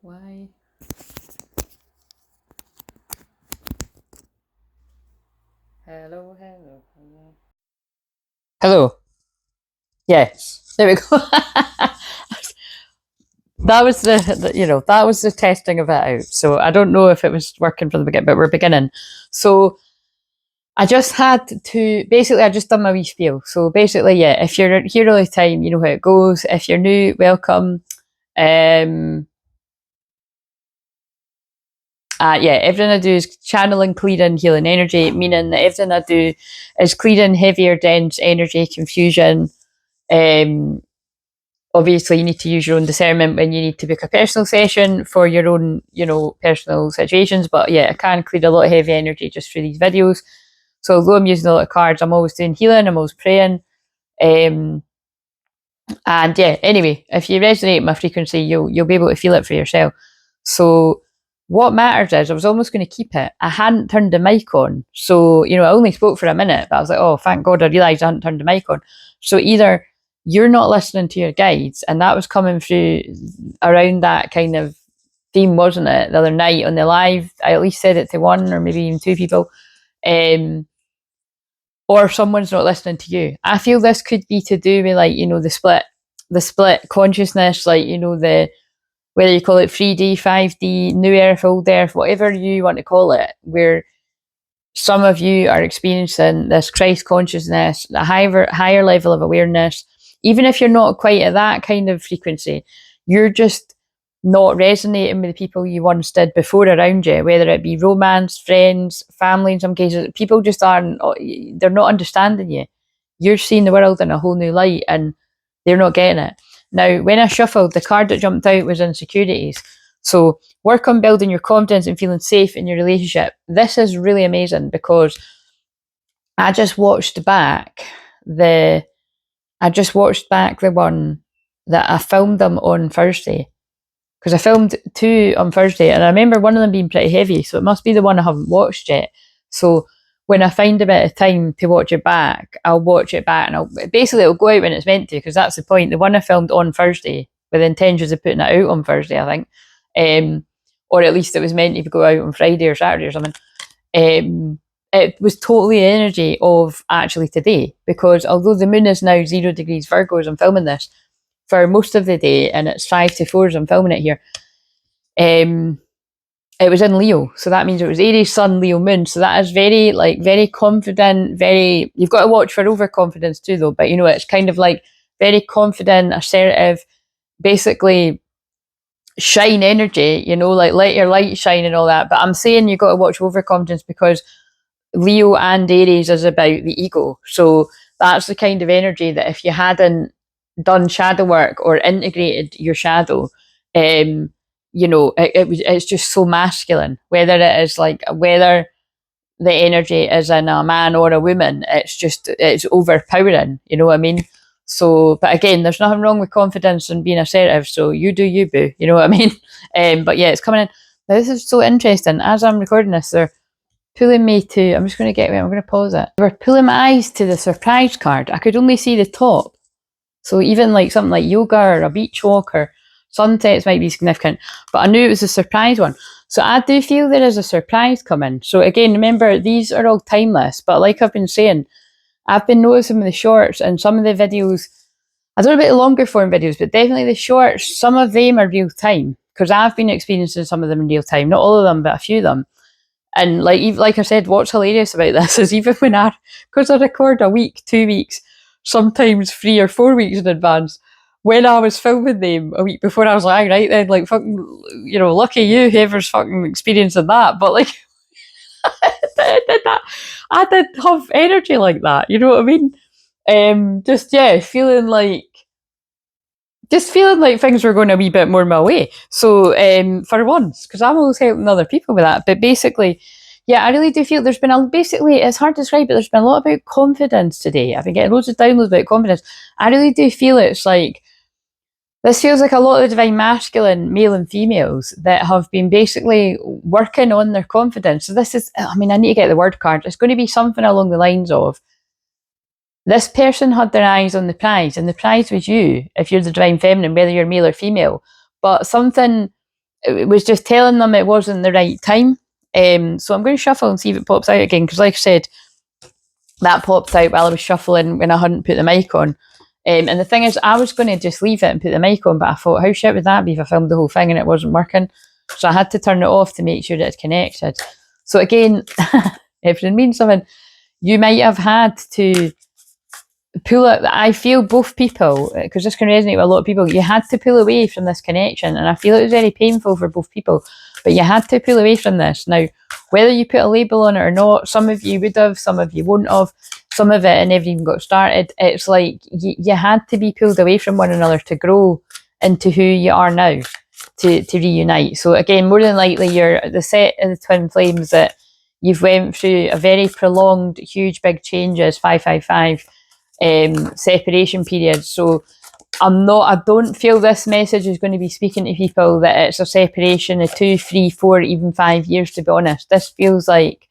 Why? Hello, hello, hello. Hello. Yes. There we go. That was that was the testing of it out. So I don't know if it was working from the beginning, but we're beginning. So I just had to basically I just done my wee spiel. So basically, yeah, if you're here all the time, you know how it goes. If you're new, welcome. Yeah, everything I do is channeling, clearing, healing energy, meaning that everything I do is clearing heavier, dense energy, confusion. Um, Obviously, you need to use your own discernment when you need to book a personal session for your own, personal situations. But yeah, I can clear a lot of heavy energy just through these videos. So although I'm using a lot of cards, I'm always doing healing, I'm always praying. And yeah, anyway, if you resonate with my frequency, you'll be able to feel it for yourself. So what matters is I was almost going to keep it. I hadn't turned the mic on. So, I only spoke for a minute, but I was like, oh, thank God I realised I hadn't turned the mic on. So either you're not listening to your guides, and that was coming through around that kind of theme, wasn't it? The other night on the live, I at least said it to one or maybe even two people. Or someone's not listening to you. I feel this could be to do with the split consciousness, the whether you call it 3D, 5D, new earth, old earth, whatever you want to call it, where some of you are experiencing this Christ consciousness, a higher level of awareness. Even if you're not quite at that kind of frequency, you're just not resonating with the people you once did before around you, whether it be romance, friends, family in some cases. People just aren't, they're not understanding you. You're seeing the world in a whole new light and they're not getting it. Now, when I shuffled, the card that jumped out was insecurities. So work on building your confidence and feeling safe in your relationship. This is really amazing because I just watched back the one that I filmed them on Thursday, because I filmed two on Thursday, and I remember one of them being pretty heavy, so it must be the one I haven't watched yet. So when I find a bit of time to watch it back, I'll watch it back, and it'll go out when it's meant to, because that's the point. The one I filmed on Thursday with the intentions of putting it out on Thursday, I think, or at least it was meant to go out on Friday or Saturday or something. It was totally the energy of actually today, because although the moon is now 0 degrees Virgo as I'm filming this, for most of the day, and it's 5 to 4 as I'm filming it here, it was in Leo. So that means it was Aries, Sun, Leo, Moon. So that is very confident, you've got to watch for overconfidence too though, but it's kind of like very confident, assertive, basically shine energy, let your light shine and all that. But I'm saying you've got to watch overconfidence because Leo and Aries is about the ego. So that's the kind of energy that if you hadn't done shadow work or integrated your shadow, it's just so masculine. Whether the energy is in a man or a woman, it's overpowering. You know what I mean? So, but again, there's nothing wrong with confidence and being assertive. So you do you, boo. You know what I mean? But yeah, it's coming in. Now, this is so interesting. As I'm recording this, they're pulling me to, I'm going to pause it. They were pulling my eyes to the surprise card. I could only see the top. So even like something like yoga or a beach walk or sunsets might be significant, but I knew it was a surprise one. So I do feel there is a surprise coming. So again, remember, these are all timeless, but like I've been saying, I've been noticing with the shorts and some of the videos, I don't know about the longer form videos, but definitely the shorts, some of them are real time, because I've been experiencing some of them in real time, not all of them, but a few of them. And like I said, what's hilarious about this is even because I record a week, 2 weeks, sometimes 3 or 4 weeks in advance, when I was filming them a week before, I was like, right then, like, fucking, lucky you, whoever's fucking experiencing that. But like, I did have energy like that, you know what I mean? Feeling like things were going a wee bit more my way. So for once, because I'm always helping other people with that. But basically, yeah, I really do feel there's been basically, it's hard to describe, but there's been a lot about confidence today. I've been getting loads of downloads about confidence. I really do feel it's like, this feels like a lot of the divine masculine, male and females, that have been basically working on their confidence. So this is, I need to get the word card. It's going to be something along the lines of, this person had their eyes on the prize, and the prize was you, if you're the divine feminine, whether you're male or female. But something it was just telling them it wasn't the right time. So I'm going to shuffle and see if it pops out again, because like I said, that popped out while I was shuffling when I hadn't put the mic on. And the thing is, I was going to just leave it and put the mic on, but I thought, how shit would that be if I filmed the whole thing and it wasn't working? So I had to turn it off to make sure that it's connected. So again, if it means something, you might have had to pull it. I feel both people, because this can resonate with a lot of people, you had to pull away from this connection, and I feel it was very painful for both people, but you had to pull away from this. Now, whether you put a label on it or not, some of you would have, some of you wouldn't have, some of it never even got started. It's like you had to be pulled away from one another to grow into who you are now, to reunite. So again, more than likely, you're the set of the twin flames that you've went through a very prolonged, huge, big changes, 555 separation period. So I don't feel this message is going to be speaking to people that it's a separation of 2, 3, 4, even 5 years, to be honest. This feels like,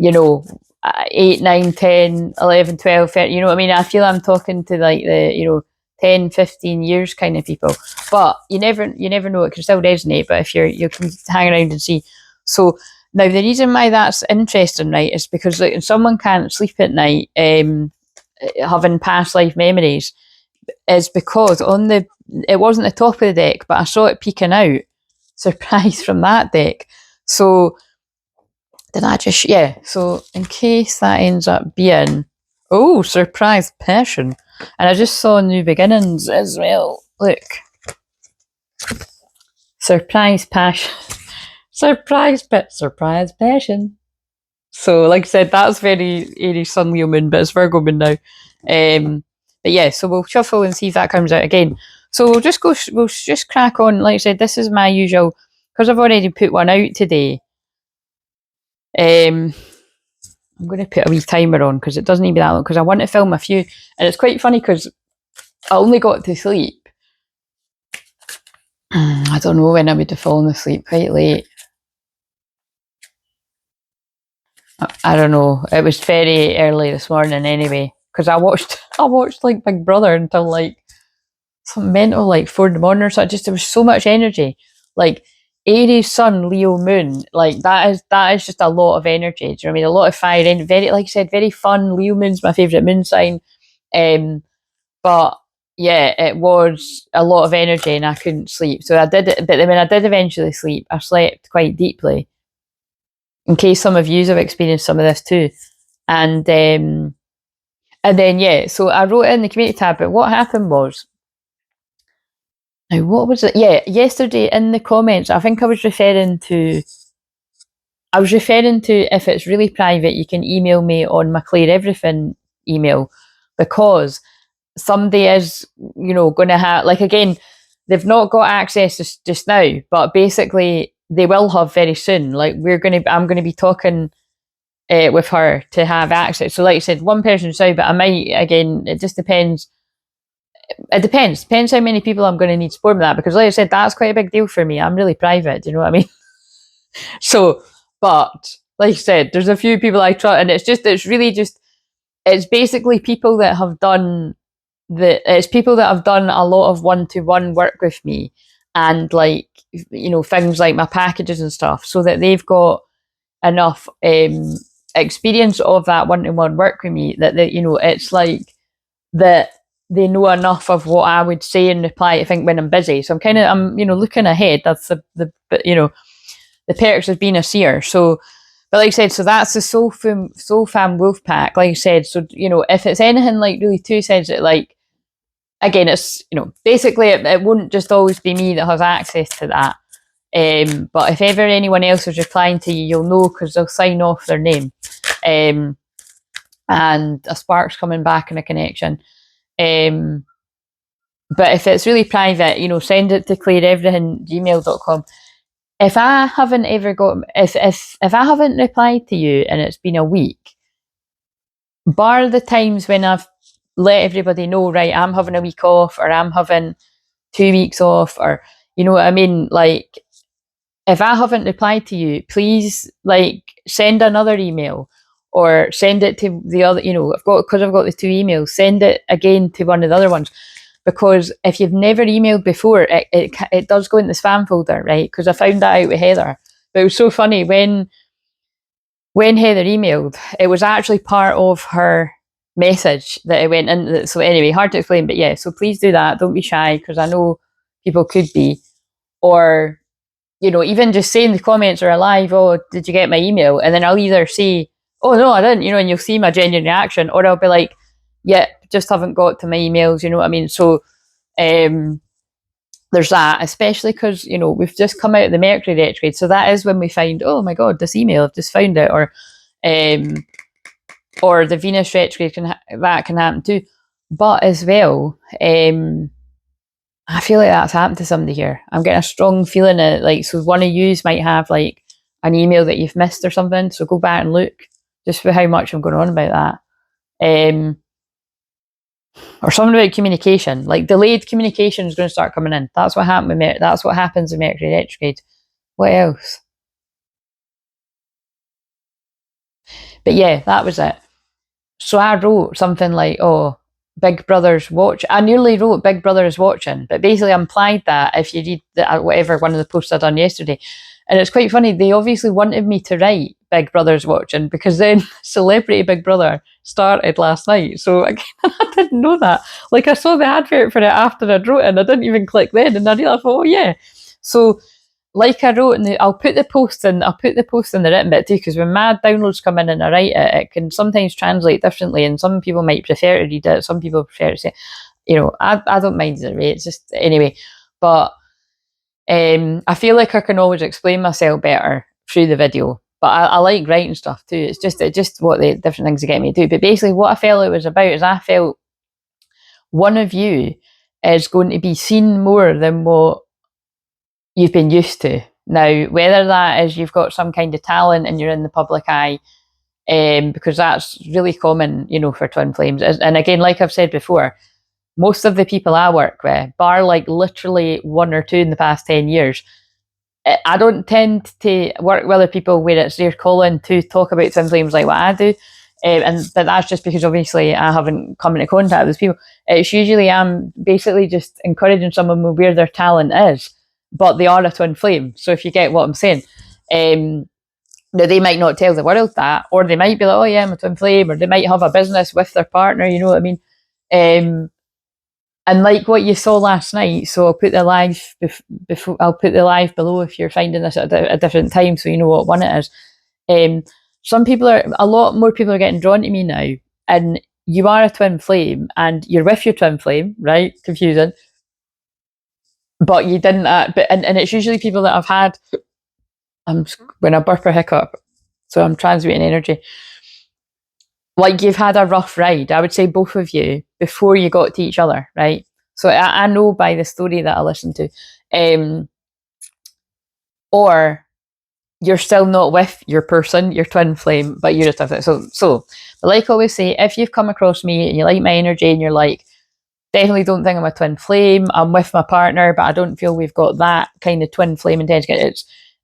8, 9, 10, 11, 12, 13, you know what I mean? I feel I'm talking to like the, 10, 15 years kind of people. But you never know, it can still resonate, but if you can hang around and see. So now the reason why that's interesting, right, is because like, someone can't sleep at night having past life memories, is because it wasn't the top of the deck, but I saw it peeking out, surprise, from that deck. So so in case that ends up being, surprise passion. And I just saw new beginnings as well. Look. Surprise passion. surprise passion. So like I said, that's very Aries Sun Leo moon, but it's Virgo moon now. But yeah, so we'll shuffle and see if that comes out again. So we'll just crack on. Like I said, this is my usual, because I've already put one out today. I'm going to put a wee timer on because it doesn't need to be that long, because I want to film a few. And it's quite funny because I only got to sleep. I don't know when I would have fallen asleep, quite late. I don't know. It was very early this morning anyway, because I watched like Big Brother until like some mental, like 4 in the morning or so. There was so much energy. Like Aries Sun, Leo Moon, like that is just a lot of energy. Do you know what I mean? A lot of fire, and very, like I said, very fun. Leo Moon's my favourite moon sign. But yeah, it was a lot of energy and I couldn't sleep. So I did it, but when I did eventually sleep, I slept quite deeply. In case some of you have experienced some of this too. And then so I wrote in the community tab, but what happened was, now what was it? Yeah, yesterday in the comments, I think I was referring to if it's really private, you can email me on my clair-everything email, because somebody is, going to have, like, again, they've not got access just now, but basically they will have very soon. Like I'm going to be talking with her to have access. So like I said, one person's out, but I might, again, it just depends. It depends how many people I'm going to need support with that, because like I said, that's quite a big deal for me. I'm really private, do you know what I mean? So, but like I said, there's a few people I trust, and it's basically people that have done people that have done a lot of one-to-one work with me, and like, things like my packages and stuff, so that they've got enough experience of that one-to-one work with me that it's like that they know enough of what I would say in reply to think when I'm busy. So I'm looking ahead. That's the perks of being a seer. So, but like I said, so that's the Soul Fam Wolf Pack. Like I said, so if it's anything like really too sensitive, like, again, it's basically it wouldn't just always be me that has access to that. But if ever anyone else is replying to you, you'll know, because they'll sign off their name. And a spark's coming back in a connection. But if it's really private, send it to clair-everything@gmail.com. If I haven't if I haven't replied to you and it's been a week, bar the times when I've let everybody know, right, I'm having a week off, or I'm having 2 weeks off, or you know what I mean, like, if I haven't replied to you, please, like, send another email, or send it to the other, because I've got the 2 emails, send it again to one of the other ones. because if you've never emailed before, it does go in the spam folder, right? Because I found that out with Heather. But it was so funny when Heather emailed, it was actually part of her message that it went in. So anyway, hard to explain, but yeah, so please do that. Don't be shy, because I know people could be. Or, you know, even just saying the comments are alive, oh, did you get my email? And then I'll either say, oh, no, I didn't, you know, and you'll see my genuine reaction, or I'll be like, yeah, just haven't got to my emails, you know what I mean? So there's that, especially because, you know, we've just come out of the Mercury retrograde. So that is when we find, oh my God, this email, I've just found it. Or the Venus retrograde, that can happen too. But as well, I feel like that's happened to somebody here. I'm getting a strong feeling that, like, so one of you might have like an email that you've missed or something. So go back and look just for how much I'm going on about that. Or something about communication, like delayed communication is going to start coming in. That's what happened with that's what happens with Mercury retrograde. What else? But yeah, that was it. So I wrote something like, oh, Big Brother's watch. I nearly wrote Big Brother is watching, but basically I implied that if you read whatever one of the posts I done yesterday. And it's quite funny, they obviously wanted me to write Big Brother's watching, because then Celebrity Big Brother started last night. So again, I didn't know that. Like, I saw the advert for it after I wrote it, and I didn't even click then, and I realised, oh yeah. So like I wrote I'll put the post in the written bit too, because when mad downloads come in and I write it, it can sometimes translate differently, and some people might prefer to read it, some people prefer to say, you know, I don't mind it, right? It's just, anyway. But I feel like I can always explain myself better through the video. But I like writing stuff too. It's just what the different things that get me to do. But basically what I felt it was about is I felt one of you is going to be seen more than what you've been used to. Now, whether that is you've got some kind of talent and you're in the public eye, because that's really common, you know, for twin flames. And again, like I've said before, most of the people I work with, bar like literally one or two in the past 10 years, I don't tend to work with other people where it's their calling to talk about twin flames like what I do. But that's just because obviously I haven't come into contact with those people. It's usually I'm basically just encouraging someone with where their talent is, but they are a twin flame. So if you get what I'm saying, now they might not tell the world that, or they might be like, oh yeah, I'm a twin flame, or they might have a business with their partner, you know what I mean? And like what you saw last night, so I'll put the live before. I'll put the live below if you're finding this at a different time, so you know what one it is. A lot more people are getting drawn to me now, and you are a twin flame, and you're with your twin flame, right? Confusing, but you didn't. And it's usually people that I've had. When I burp or hiccup, so I'm transmuting energy. Like you've had a rough ride, I would say both of you, before you got to each other, right? So I know by the story that I listened to, or you're still not with your person, your twin flame, but you're just so. But like I always say, if you've come across me and you like my energy and you're like, definitely don't think I'm a twin flame, I'm with my partner, but I don't feel we've got that kind of twin flame intention.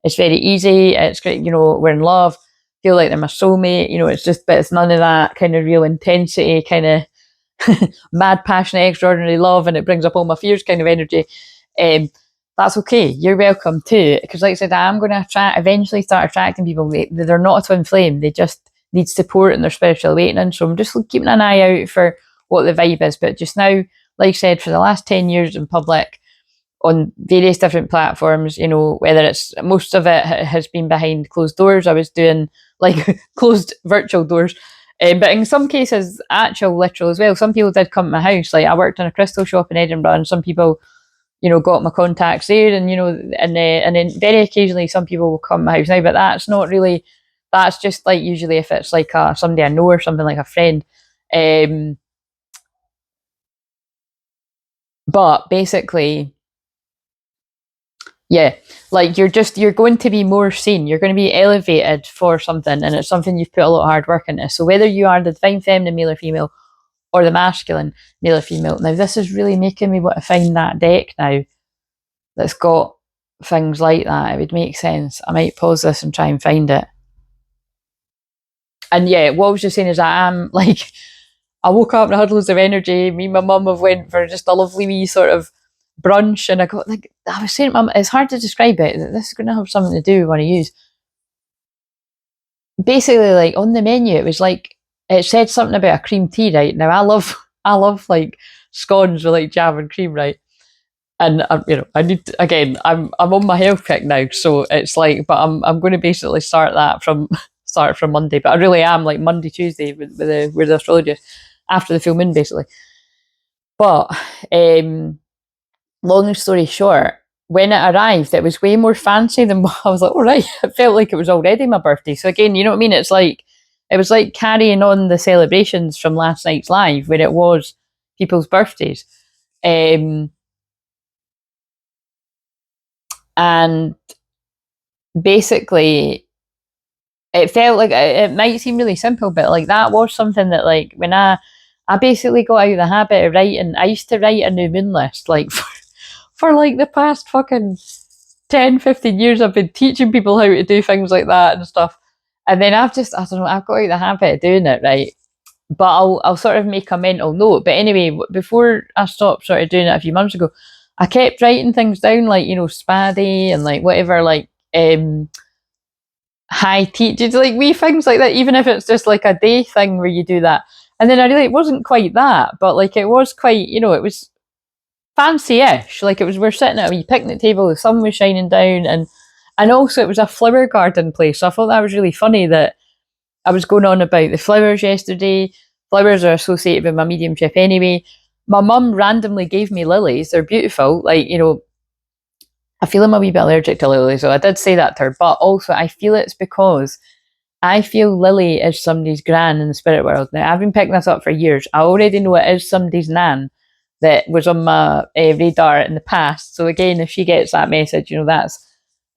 It's very easy. It's great, you know, we're in love. Feel like they're my soulmate, you know, but it's none of that kind of real intensity, kind of mad, passionate, extraordinary love, and it brings up all my fears kind of energy. That's okay. You're welcome too. Because like I said, I'm going to eventually start attracting people. They're not a twin flame. They just need support in their spiritual awakening. So I'm just keeping an eye out for what the vibe is. But just now, like I said, for the last 10 years in public, on various different platforms, you know, whether it's, most of it has been behind closed doors. I was doing like closed virtual doors, but in some cases actual literal as well. Some people did come to my house. Like I worked in a crystal shop in Edinburgh, and some people, you know, got my contacts there, and you know, and then very occasionally some people will come to my house now, but that's not really, that's just like usually if it's like somebody I know or something, like a friend. But basically, yeah, like you're going to be more seen, you're going to be elevated for something, and it's something you've put a lot of hard work into. So whether you are the divine feminine male or female, or the masculine male or female, now this is really making me want to find that deck now that's got things like that. It would make sense. I might pause this and try and find it. And yeah, what I was just saying is that I'm like, I woke up and I had loads of energy. Me and my mum have went for just a lovely wee sort of brunch, and I got like, I was saying, Mum, it's hard to describe it. This is going to have something to do with what I use. Basically, like on the menu, it was like it said something about a cream tea, right? Now I love like scones with like jam and cream, right? And I need to, again, I'm on my health kick now, so it's like, but I'm going to basically start that from Monday. But I really am like Monday, Tuesday with the astrologist after the full moon, basically. But long story short, when it arrived, it was way more fancy than what I was like. All right, it felt like it was already my birthday. So again, you know what I mean? It's like it was like carrying on the celebrations from last night's live, where it was people's birthdays. And basically it felt like it might seem really simple, but like that was something that like when I basically got out of the habit of writing. I used to write a new moon list like for like the past fucking 10-15 years. I've been teaching people how to do things like that and stuff, and then I don't know, I've got out of the habit of doing it, right? But I'll sort of make a mental note. But anyway, before I stopped sort of doing it a few months ago, I kept writing things down, like, you know, spade and like whatever, like high tea, just like wee things like that, even if it's just like a day thing where you do that. And then I really, it wasn't quite that, but like it was quite, you know, it was fancy-ish. Like it was, we're sitting at a wee picnic table, the sun was shining down, and also it was a flower garden place. So I thought that was really funny that I was going on about the flowers yesterday. Flowers are associated with my mediumship anyway. My mum randomly gave me lilies. They're beautiful. Like, you know, I feel I'm a wee bit allergic to lilies, so I did say that to her. But also, I feel it's because I feel Lily is somebody's gran in the spirit world. Now, I've been picking this up for years. I already know it is somebody's nan that was on my radar in the past. So again, if she gets that message, you know, that's,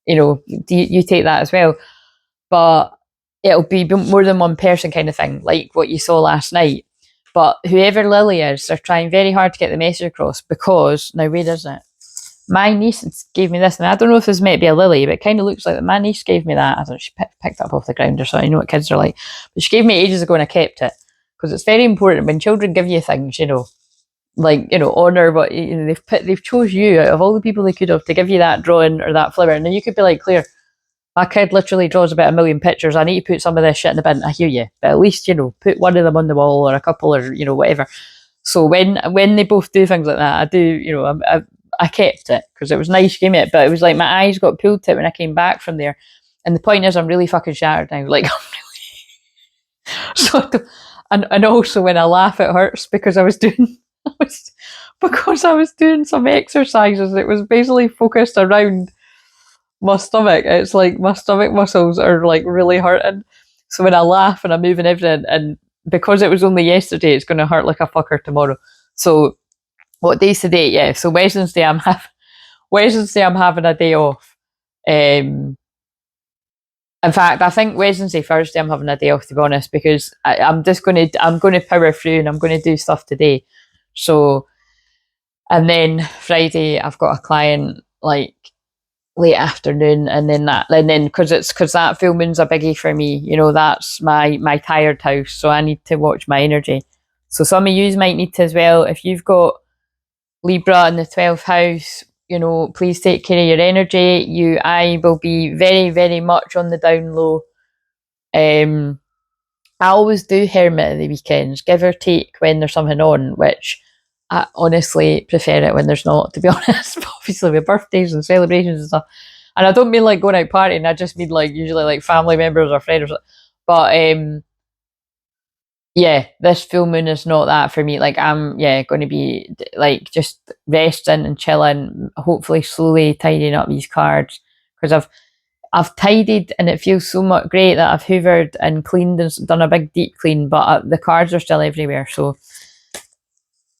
you know, you take that as well. But it'll be more than one person kind of thing, like what you saw last night. But whoever Lily is, they're trying very hard to get the message across, because, now where is it? My niece gave me this, and I don't know if this might be a lily, but it kind of looks like that. My niece gave me that. I don't know, she picked it up off the ground or something. You know what kids are like. But she gave me ages ago, and I kept it, because it's very important when children give you things, you know, like, you know, honour what, you know, they've chose you out of all the people they could have to give you that drawing or that flower. And then you could be like, Claire, my kid literally draws about 1 million pictures. I need to put some of this shit in the bin. I hear you, but at least, you know, put one of them on the wall or a couple, or, you know, whatever. So when they both do things like that, I do, you know, I kept it because it was nice. She gave me it, but it was like my eyes got pulled to it when I came back from there. And the point is, I'm really fucking shattered now. Like, so, and also when I laugh, it hurts because I was doing some exercises. It was basically focused around my stomach. It's like my stomach muscles are like really hurting. So when I laugh and I move and everything, and because it was only yesterday, it's going to hurt like a fucker tomorrow. So what day's today? Yeah, so Wednesday I'm having a day off. In fact, I think Wednesday, Thursday I'm having a day off, to be honest, because I'm going to power through and I'm going to do stuff today. So, and then Friday I've got a client like late afternoon, and then because that full moon's a biggie for me, you know, that's my tired house, so I need to watch my energy. So some of you might need to as well. If you've got Libra in the 12th house, you know, please take care of your energy. I will be very, very much on the down low. I always do hermit at the weekends, give or take when there's something on, which I honestly prefer it when there's not, to be honest. Obviously with birthdays and celebrations and stuff. And I don't mean like going out partying, I just mean like usually like family members or friends or something. But yeah, this full moon is not that for me. Like I'm going to be like just resting and chilling, hopefully slowly tidying up these cards, because I've tidied and it feels so much great that I've hoovered and cleaned and done a big deep clean, but the cards are still everywhere. So,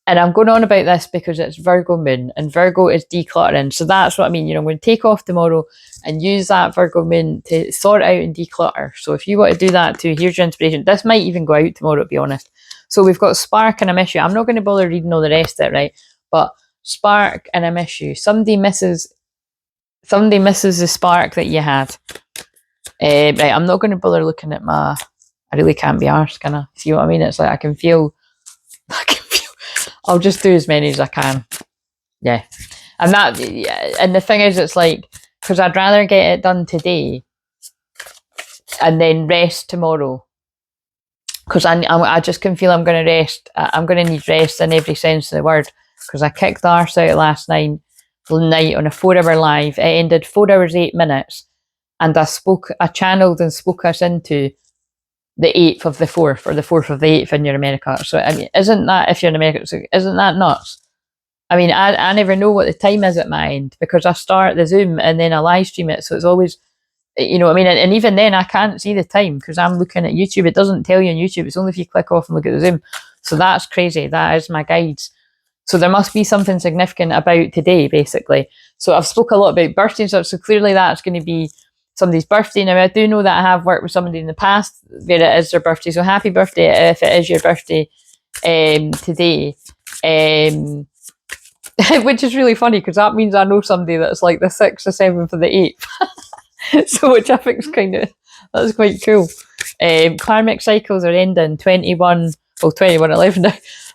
and I'm going on about this because it's Virgo moon, and Virgo is decluttering. So that's what I mean. You know, I'm going to take off tomorrow and use that Virgo moon to sort out and declutter. So if you want to do that too, here's your inspiration. This might even go out tomorrow, to be honest. So we've got spark and a miss you. I'm not going to bother reading all the rest of it, right? But spark and a miss you. Somebody misses the spark that you had. Right, I'm not going to bother looking at I really can't be arsed, can I? See what I mean? It's like I can feel I'll just do as many as I can. Yeah. And that, and the thing is, it's like, because I'd rather get it done today and then rest tomorrow. Because I just can feel I'm going to rest. I'm going to need rest in every sense of the word. Because I kicked the arse out last night on a 4-hour live. It ended 4 hours, 8 minutes. And I channeled and spoke us into the 8th of the 4th, or the 4th of the 8th in your America. So, I mean, isn't that, if you're in America, isn't that nuts? I mean, I never know what the time is at my end, because I start the Zoom and then I live stream it. So it's always, you know what I mean? And even then I can't see the time because I'm looking at YouTube. It doesn't tell you on YouTube. It's only if you click off and look at the Zoom. So that's crazy. That is my guides. So there must be something significant about today, basically. So I've spoke a lot about birthdays. So clearly that's going to be somebody's birthday. Now, I do know that I have worked with somebody in the past where it is their birthday. So happy birthday if it is your birthday today. Which is really funny because that means I know somebody that's like the 6th, the 7th, or the 8th. So which I think is that's quite cool. Karmic cycles are ending 21/11 now.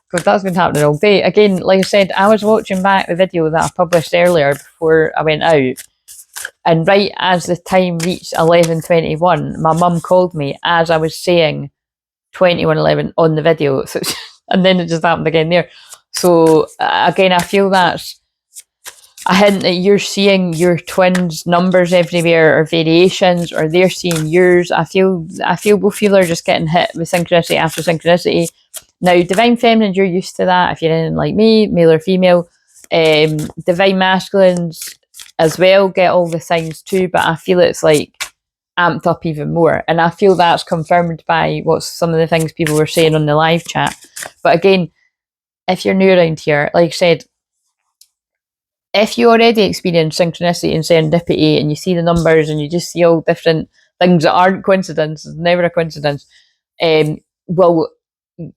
Because that's been happening all day. Again, like I said, I was watching back the video that I published earlier before I went out. And right as the time reached 11:21, my mum called me as I was saying 21:11 on the video. So, and then it just happened again there. So again, I feel that's a hint that you're seeing your twins' numbers everywhere, or variations, or they're seeing yours. I feel both people are just getting hit with synchronicity after synchronicity. Now, divine feminine, you're used to that if you're anything like me, male or female. Divine masculines as well get all the signs too, but I feel it's like amped up even more. And I feel that's confirmed by what some of the things people were saying on the live chat. But again, if you're new around here, like I said, if you already experience synchronicity and serendipity and you see the numbers and you just see all different things that aren't coincidences, never a coincidence, well,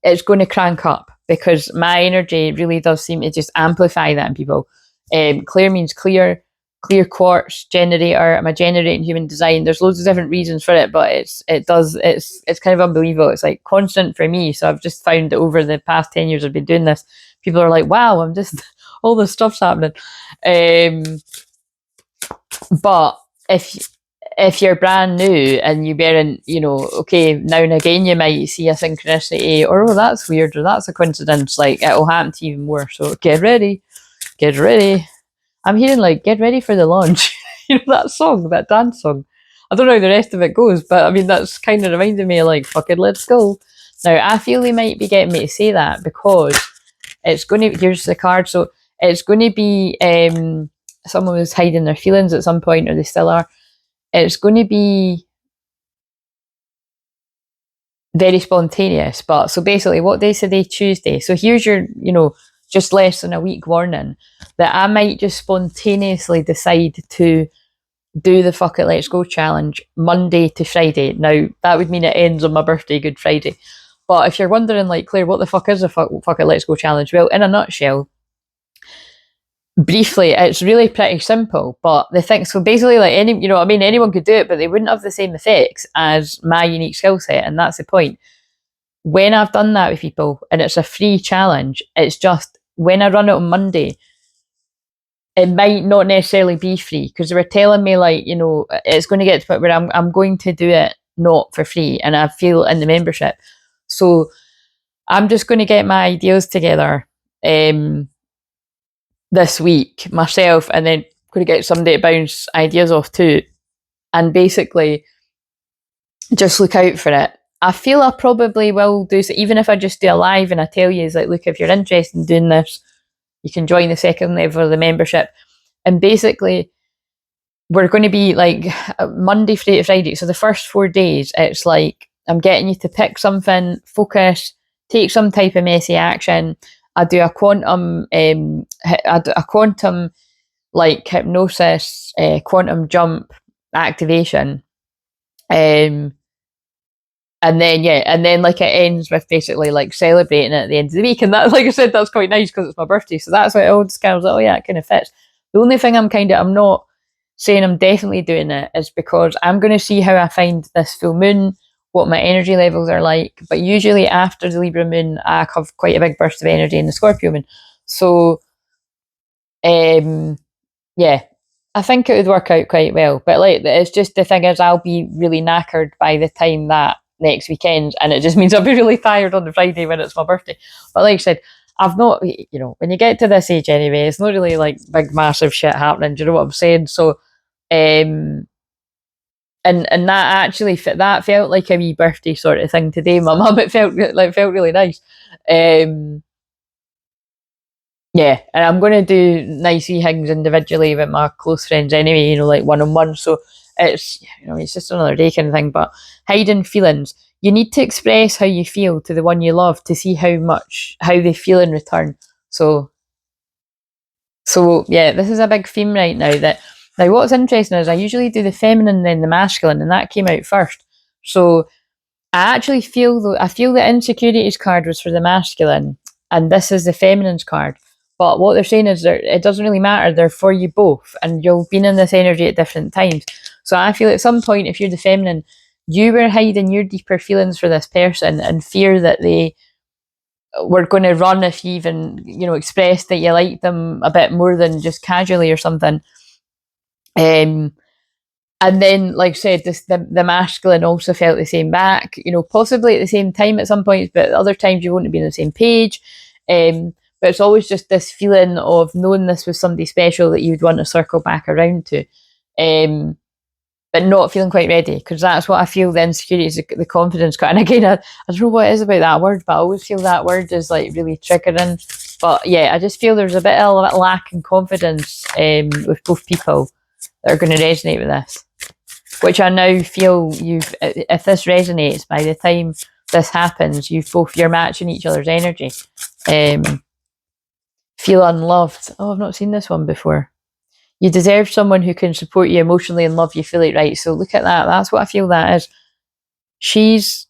it's going to crank up because my energy really does seem to just amplify that in people. Clair means clear quartz generator. I'm a generating human design. There's loads of different reasons for it, but it's kind of unbelievable. It's like constant for me. So I've just found that over the past 10 years I've been doing this, people are like, wow, I'm just all this stuff's happening. But if you're brand new and you bear in, you know, okay, now and again you might see a synchronicity or, oh, that's weird, or that's a coincidence, like it'll happen to you even more. So get ready. I'm hearing like, get ready for the launch. You know, that song, that dance song. I don't know how the rest of it goes, but I mean, that's kind of reminded me of like, fuck it, let's go. Now, I feel they might be getting me to say that because it's going to, here's the card. So it's going to be, someone was hiding their feelings at some point, or they still are. It's going to be very spontaneous. But so basically, what day is today? Tuesday. So here's your, you know, just less than a week warning that I might just spontaneously decide to do the Fuck It Let's Go challenge Monday to Friday. Now, that would mean it ends on my birthday, Good Friday. But if you're wondering, like, Claire, what the fuck is a Fuck It Let's Go challenge? Well, in a nutshell, briefly, it's really pretty simple. But the thing, so basically, like, you know what I mean, anyone could do it, but they wouldn't have the same effects as my unique skill set. And that's the point. When I've done that with people and it's a free challenge, it's just when I run it on Monday, it might not necessarily be free because they were telling me, like, you know, it's going to get to the point where I'm going to do it not for free, and I feel in the membership. So I'm just going to get my ideas together this week myself, and then going to get somebody to bounce ideas off too, and basically just look out for it. I feel I probably will do so, even if I just do a live and I tell you, is like, look, if you're interested in doing this, you can join the second level of the membership. And basically, we're going to be like Monday, Friday. So the first 4 days, it's like I'm getting you to pick something, focus, take some type of messy action. I do a quantum, like hypnosis, quantum jump activation. And then like it ends with basically like celebrating at the end of the week. And that, like I said, that's quite nice because it's my birthday. So that's why all just kind of like, oh yeah, it kind of fits. The only thing I'm not saying I'm definitely doing it is because I'm going to see how I find this full moon, what my energy levels are like. But usually after the Libra moon, I have quite a big burst of energy in the Scorpio moon. So, yeah, I think it would work out quite well. But like, it's just the thing is, I'll be really knackered by the time that next weekend, and it just means I'll be really tired on the Friday when it's my birthday. But like I said, I've not, when you get to this age anyway, it's not really like big massive shit happening. Do you know what I'm saying? So, and that actually that felt like a wee birthday sort of thing today. My mum, it felt really nice. Yeah, and I'm going to do nice wee things individually with my close friends anyway, like one-on-one. So it's, it's just another day kind of thing. But hiding feelings. You need to express how you feel to the one you love to see how they feel in return. So yeah, this is a big theme right now. Now what's interesting is I usually do the feminine then the masculine, and that came out first. So I actually feel the insecurities card was for the masculine, and this is the feminine's card. But what they're saying is that it doesn't really matter. They're for you both, and you've been in this energy at different times. So I feel at some point, if you're the feminine, you were hiding your deeper feelings for this person and fear that they were going to run if you even, expressed that you liked them a bit more than just casually or something. And then, like I said, the masculine also felt the same back, possibly at the same time at some points, but other times you wouldn't be on the same page. But it's always just this feeling of knowing this was somebody special that you'd want to circle back around to, but not feeling quite ready, because that's what I feel the insecurity, the confidence. And again, I don't know what it is about that word, but I always feel that word is like really triggering. But yeah, I just feel there's a bit of lack in confidence with both people that are going to resonate with this. Which I now feel if this resonates, by the time this happens, you're matching each other's energy. Feel unloved. Oh, I've not seen this one before. You deserve someone who can support you emotionally and love you fully. Right, so look at that. That's what I feel that is. Is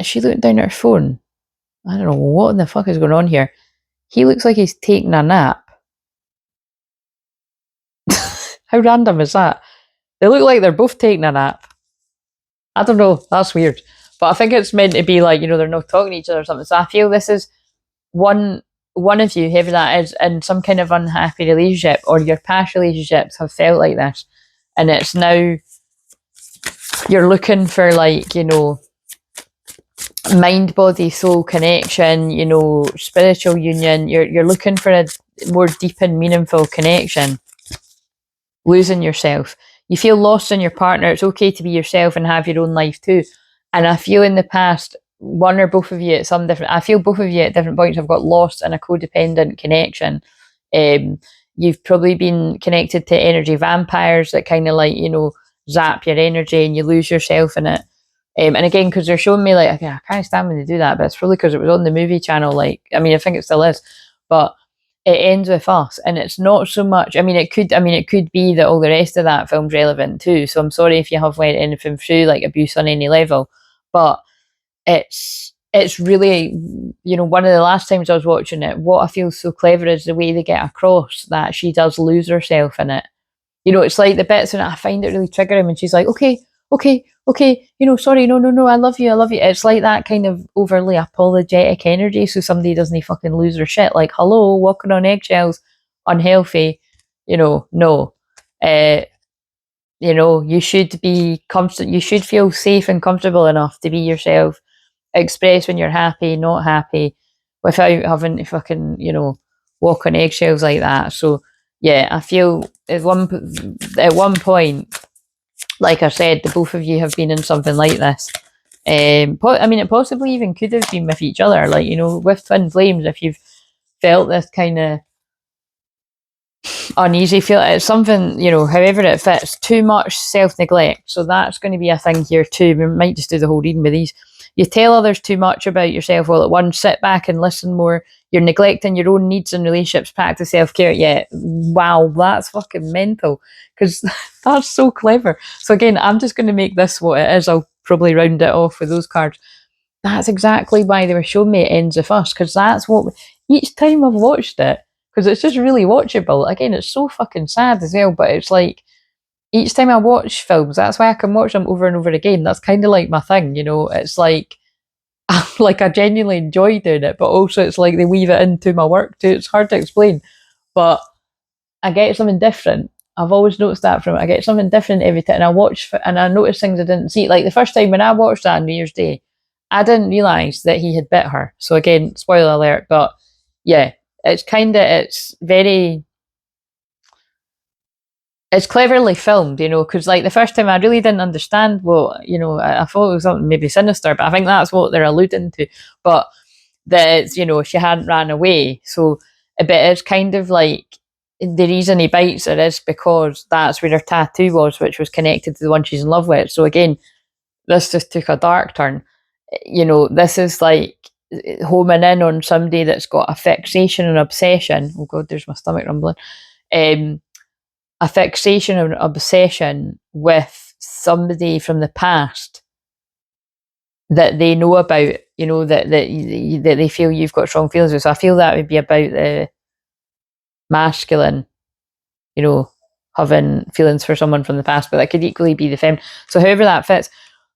she looking down at her phone? I don't know what in the fuck is going on here. He looks like he's taking a nap. How random is that? They look like they're both taking a nap. I don't know. That's weird. But I think it's meant to be like, they're not talking to each other or something. So I feel this is one of you, whoever that is, in some kind of unhappy relationship, or your past relationships have felt like this. And it's now you're looking for mind, body, soul connection, spiritual union. You're looking for a more deep and meaningful connection. Losing yourself. You feel lost in your partner. It's okay to be yourself and have your own life too. And I feel in the past, one or both of you I feel both of you at different points have got lost in a codependent connection. You've probably been connected to energy vampires that kind of zap your energy and you lose yourself in it. And again, because they're showing me I can't stand when they do that, but it's probably because it was on the movie channel. I think it still is, but it ends with us, and it's not so much. It could be that all the rest of that film's relevant too. So I'm sorry if you have went anything through like abuse on any level, but it's really, one of the last times I was watching it, what I feel so clever is the way they get across that she does lose herself in it. It's like the bits, and I find it really triggering when she's like, okay, sorry, no, I love you. It's like that kind of overly apologetic energy, so somebody doesn't fucking lose their shit. Like, hello, walking on eggshells, unhealthy. No. You should be you should feel safe and comfortable enough to be yourself. Express when you're happy, not happy, without having to fucking, walk on eggshells like that. So yeah, I feel at one point, like I said, the both of you have been in something like this. It possibly even could have been with each other, with twin flames. If you've felt this kind of uneasy feel, it's something, however it fits. Too much self-neglect, so that's going to be a thing here too. We might just do the whole reading with these. You tell others too much about yourself all at once. Sit back and listen more. You're neglecting your own needs and relationships. Practice self-care. Yeah, wow, that's fucking mental, because that's so clever. So again, I'm just going to make this what it is. I'll probably round it off with those cards. That's exactly why they were showing me it ends with us, because that's what each time I've watched it, because it's just really watchable. Again, it's so fucking sad as well, but it's like each time I watch films, that's why I can watch them over and over again. That's kind of like my thing, you know. It's like, like I genuinely enjoy doing it, but also it's like they weave it into my work too. It's hard to explain, but I get something different. I've always noticed that from it. I get something different every time, and I watch and I notice things I didn't see. Like the first time when I watched that on New Year's Day, I didn't realise that he had bit her. So again, spoiler alert, but yeah, it's very, it's cleverly filmed, you know, because like the first time I really didn't understand what, you know, I thought it was something maybe sinister, but I think that's what they're alluding to. But that it's, you know, she hadn't ran away. So, but it's kind of like the reason he bites her is because that's where her tattoo was, which was connected to the one she's in love with. So again, this just took a dark turn. You know, this is like homing in on somebody that's got a fixation and obsession. Oh God, there's my stomach rumbling. A fixation and obsession with somebody from the past that they know about, you know, that they feel you've got strong feelings with. So I feel that would be about the masculine, you know, having feelings for someone from the past, but that could equally be the feminine. So however that fits.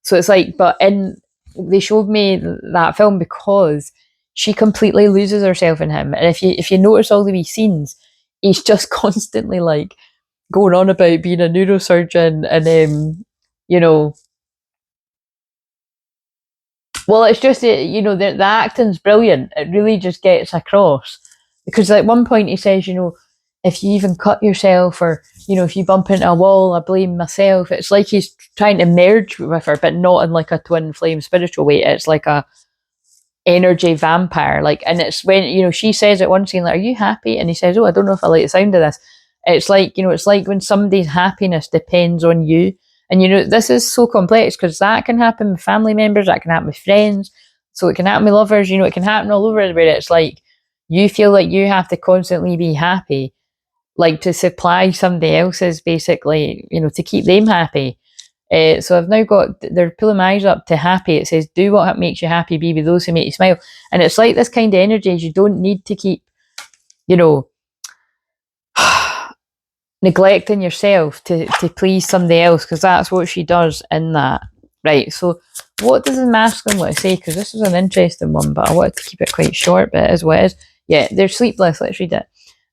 So it's like, but they showed me that film because she completely loses herself in him. And if you notice all the wee scenes, he's just constantly like going on about being a neurosurgeon and you know, well, it's just, you know, the acting's brilliant. It really just gets across. Because at one point he says, you know, if you even cut yourself or, you know, if you bump into a wall, I blame myself. It's like he's trying to merge with her, but not in like a twin flame spiritual way. It's like a energy vampire. Like, and it's when, you know, she says at one scene, like, are you happy? And he says, oh, I don't know if I like the sound of this. It's like, you know, it's like when somebody's happiness depends on you. And, you know, this is so complex because that can happen with family members, that can happen with friends. So it can happen with lovers, you know, it can happen all over where it's like you feel like you have to constantly be happy, like to supply somebody else's basically, you know, to keep them happy. So I've now got, they're pulling my eyes up to happy. It says, do what makes you happy, be with those who make you smile. And it's like this kind of energy is you don't need to keep, you know, neglecting yourself to please somebody else, because that's what she does in that. Right, so what does the masculine want to say? Because this is an interesting one, but I wanted to keep it quite short, but it is what it is. Yeah, they're sleepless. Let's read it.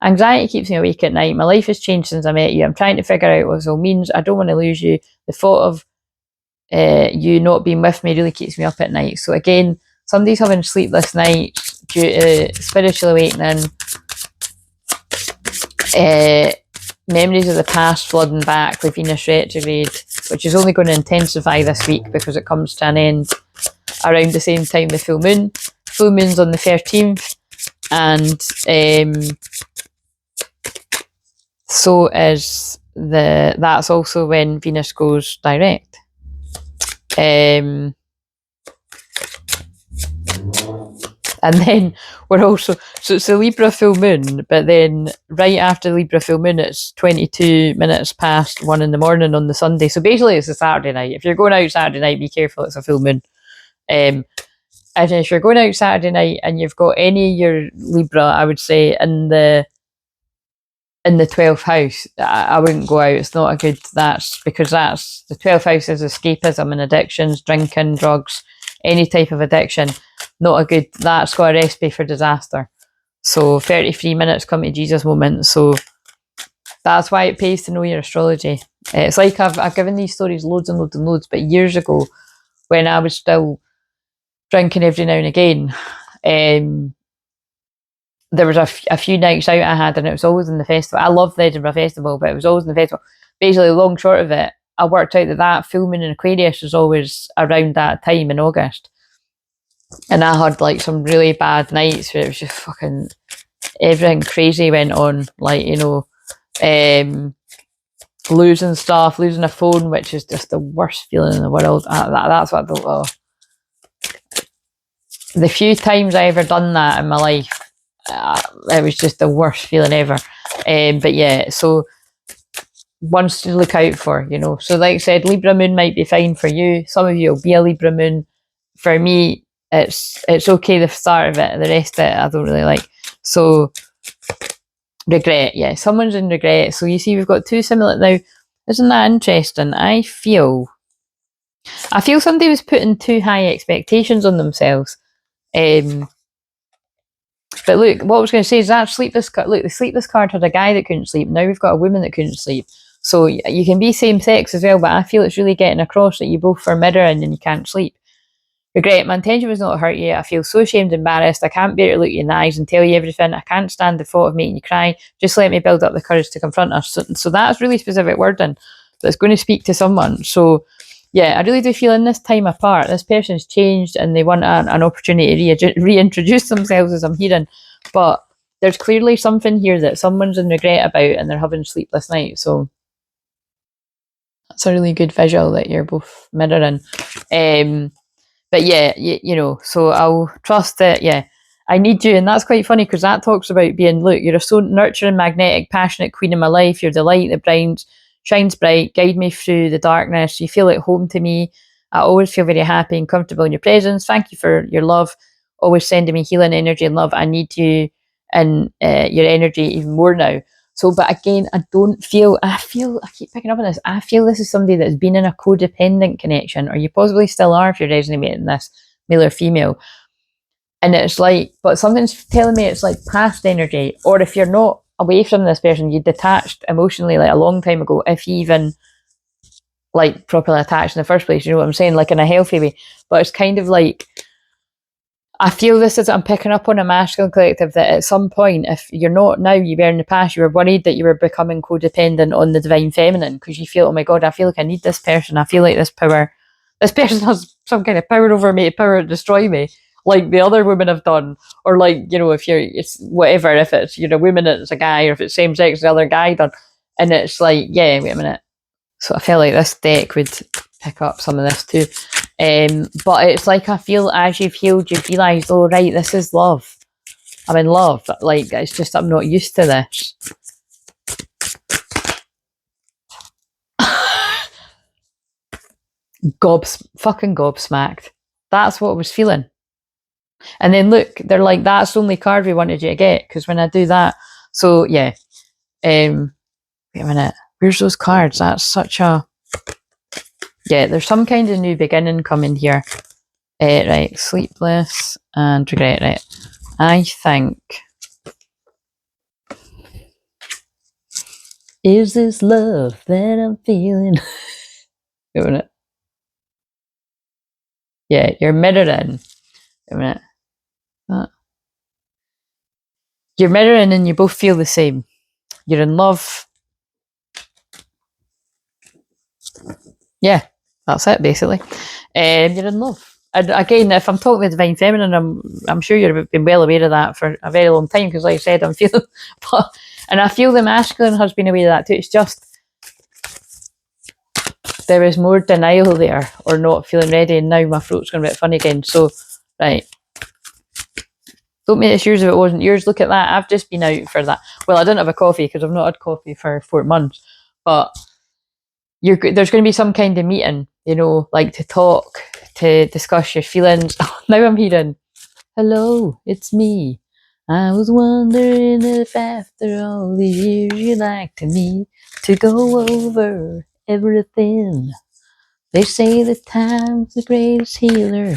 Anxiety keeps me awake at night. My life has changed since I met you. I'm trying to figure out what this all means. I don't want to lose you. The thought of you not being with me really keeps me up at night. So again, somebody's having sleepless nights due to spiritual awakening, memories of the past flooding back with Venus retrograde, which is only going to intensify this week because it comes to an end around the same time the full moon. Full moon's on the 13th, and so is that's also when Venus goes direct. And then we're also, so it's the Libra full moon, but then right after the Libra full moon, it's 22 minutes past 1 in the morning on the Sunday. So basically it's a Saturday night. If you're going out Saturday night, be careful, it's a full moon. And if you're going out Saturday night and you've got any of your Libra, I would say in the 12th house, I wouldn't go out. It's not a good, that's because that's, the 12th house is escapism and addictions, drinking, drugs, any type of addiction. Not a good, that's got a recipe for disaster. So 33 minutes come to Jesus moment. So that's why it pays to know your astrology. It's like I've given these stories loads and loads and loads, but years ago when I was still drinking every now and again, there was a few nights out I had, and it was always in the festival. I love the Edinburgh Festival, but it was always in the festival. Basically, long short of it, I worked out that full moon in Aquarius was always around that time in August. And I had like some really bad nights where it was just fucking everything crazy went on. Like, you know, losing stuff, losing a phone, which is just the worst feeling in the world. That's what the few times I ever done that in my life, it was just the worst feeling ever. But yeah, so ones to look out for, you know. So like I said, Libra moon might be fine for you. Some of you will be a Libra moon. For me, it's okay the start of it. The rest of it I don't really like. So regret, yeah, someone's in regret. So you see we've got two similar now. Isn't that interesting? I feel somebody was putting too high expectations on themselves. But look, what I was going to say is that sleepless card. Look, the sleepless card had a guy that couldn't sleep. Now we've got a woman that couldn't sleep. So you can be same sex as well, but I feel it's really getting across that you both are mirroring and you can't sleep. Regret, my intention was not to hurt you. I feel so ashamed and embarrassed. I can't bear to look you in the eyes and tell you everything. I can't stand the thought of making you cry. Just let me build up the courage to confront us. So that's really specific wording that's going to speak to someone. So yeah, I really do feel in this time apart, this person's changed and they want an opportunity to reintroduce themselves, as I'm hearing. But there's clearly something here that someone's in regret about and they're having sleepless nights. So that's a really good visual that you're both mirroring. But yeah, you know, so I'll trust that, yeah, I need you. And that's quite funny because that talks about being, look, you're a so nurturing, magnetic, passionate queen in my life. You're the light that shines bright, guide me through the darkness. You feel at home to me. I always feel very happy and comfortable in your presence. Thank you for your love. Always sending me healing energy and love. I need you and your energy even more now. So, but again, I keep picking up on this. I feel this is somebody that's been in a codependent connection, or you possibly still are if you're resonating this, male or female. And it's like, but something's telling me it's like past energy, or if you're not away from this person, you detached emotionally like a long time ago, if you even like properly attached in the first place, you know what I'm saying? Like in a healthy way. But it's kind of like, I feel this is, I'm picking up on a masculine collective that at some point, if you're not now, you were in the past, you were worried that you were becoming codependent on the divine feminine because you feel, oh my God, I feel like I need this person. I feel like this person has some kind of power over me, power to destroy me, like the other women have done. Or like, you know, it's whatever, if it's, you know, women, it's a guy, or if it's same sex, the other guy done. And it's like, yeah, wait a minute. So I feel like this deck would pick up some of this too. But it's like I feel as you've healed, you've realised, oh right, this is love. I'm in love. Like it's just I'm not used to this. Fucking gobsmacked. That's what I was feeling. And then look, they're like, that's the only card we wanted you to get, because when I do that, so yeah. Wait a minute. Where's those cards? That's such a, yeah, there's some kind of new beginning coming here. Right, sleepless and regret. Right, I think, is this love that I'm feeling? Wait a minute. Yeah, you're mirroring. Wait a minute. You're mirroring and you both feel the same. You're in love. Yeah, that's it basically. You're in love. And again, if I'm talking the divine feminine, I'm sure you've been well aware of that for a very long time, because like I said, I'm feeling, and I feel the masculine has been aware of that too. It's just there is more denial there, or not feeling ready, and now my throat's going a bit funny again. So, right. Don't make this yours if it wasn't yours. Look at that. I've just been out for that. Well, I didn't have a coffee because I've not had coffee for 4 months, but there's going to be some kind of meeting, you know, like to talk, to discuss your feelings. Now I'm hearing, hello, it's me. I was wondering if after all these years you'd like to meet to go over everything. They say that time's the greatest healer,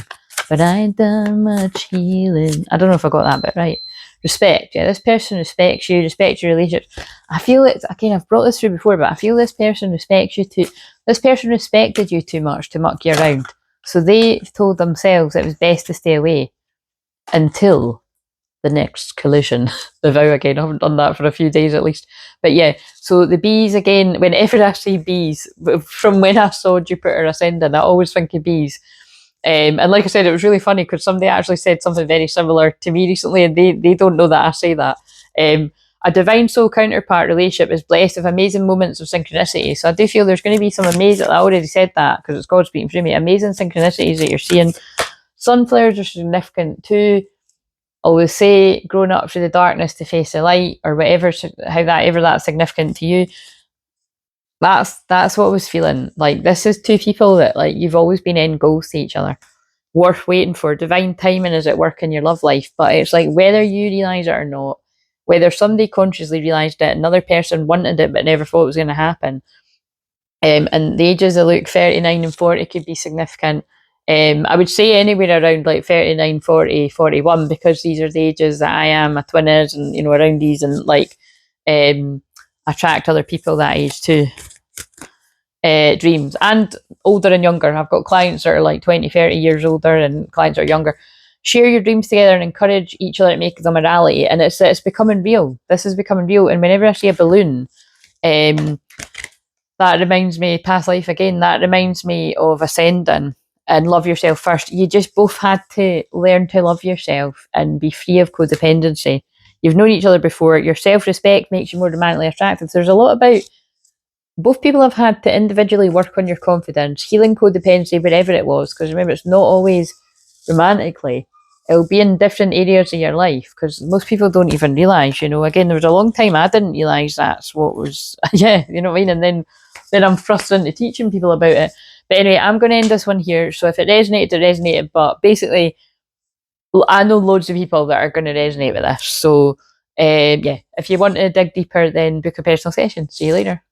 but I ain't done much healing. I don't know if I got that bit right. Respect. Yeah, this person respects you, respects your relationship. I feel it, again, I've brought this through before, but I feel this person respects you too. This person respected you too much to muck you around. So they told themselves it was best to stay away until the next collision. The vow again, I haven't done that for a few days at least. But yeah, so the bees again, whenever I see bees, from when I saw Jupiter ascending, I always think of bees. And like I said, it was really funny because somebody actually said something very similar to me recently, and they don't know that I say that. A divine soul counterpart relationship is blessed with amazing moments of synchronicity. So I do feel there's going to be some amazing, I already said that because it's God speaking through me, amazing synchronicities that you're seeing. Sunflowers are significant too. Always say, growing up through the darkness to face the light, or whatever, however that's significant to you. That's what I was feeling. Like this is two people that like you've always been end goals to each other, worth waiting for. Divine timing is at work in your love life, but it's like whether you realise it or not, whether somebody consciously realised it, another person wanted it but never thought it was going to happen. And the ages of Luke, 39 and 40, could be significant. I would say anywhere around like 39, 40, 41, because these are the ages that I am, my twin is, and you know, around these, and like attract other people that age too. Dreams, and older and younger. I've got clients that are like 20, 30 years older, and clients that are younger. Share your dreams together and encourage each other to make them a reality. And it's becoming real. This is becoming real. And whenever I see a balloon, that reminds me, past life again, that reminds me of ascending and love yourself first. You just both had to learn to love yourself and be free of codependency. You've known each other before. Your self-respect makes you more romantically attractive. So there's a lot about, both people have had to individually work on your confidence, healing codependency, wherever it was. Because remember, it's not always romantically. It'll be in different areas of your life, because most people don't even realise, you know. Again, there was a long time I didn't realise that's what was, yeah, you know what I mean? And then I'm frustrated into teaching people about it. But anyway, I'm going to end this one here. So if it resonated, it resonated. But basically, I know loads of people that are going to resonate with this. So yeah, if you want to dig deeper, then book a personal session. See you later.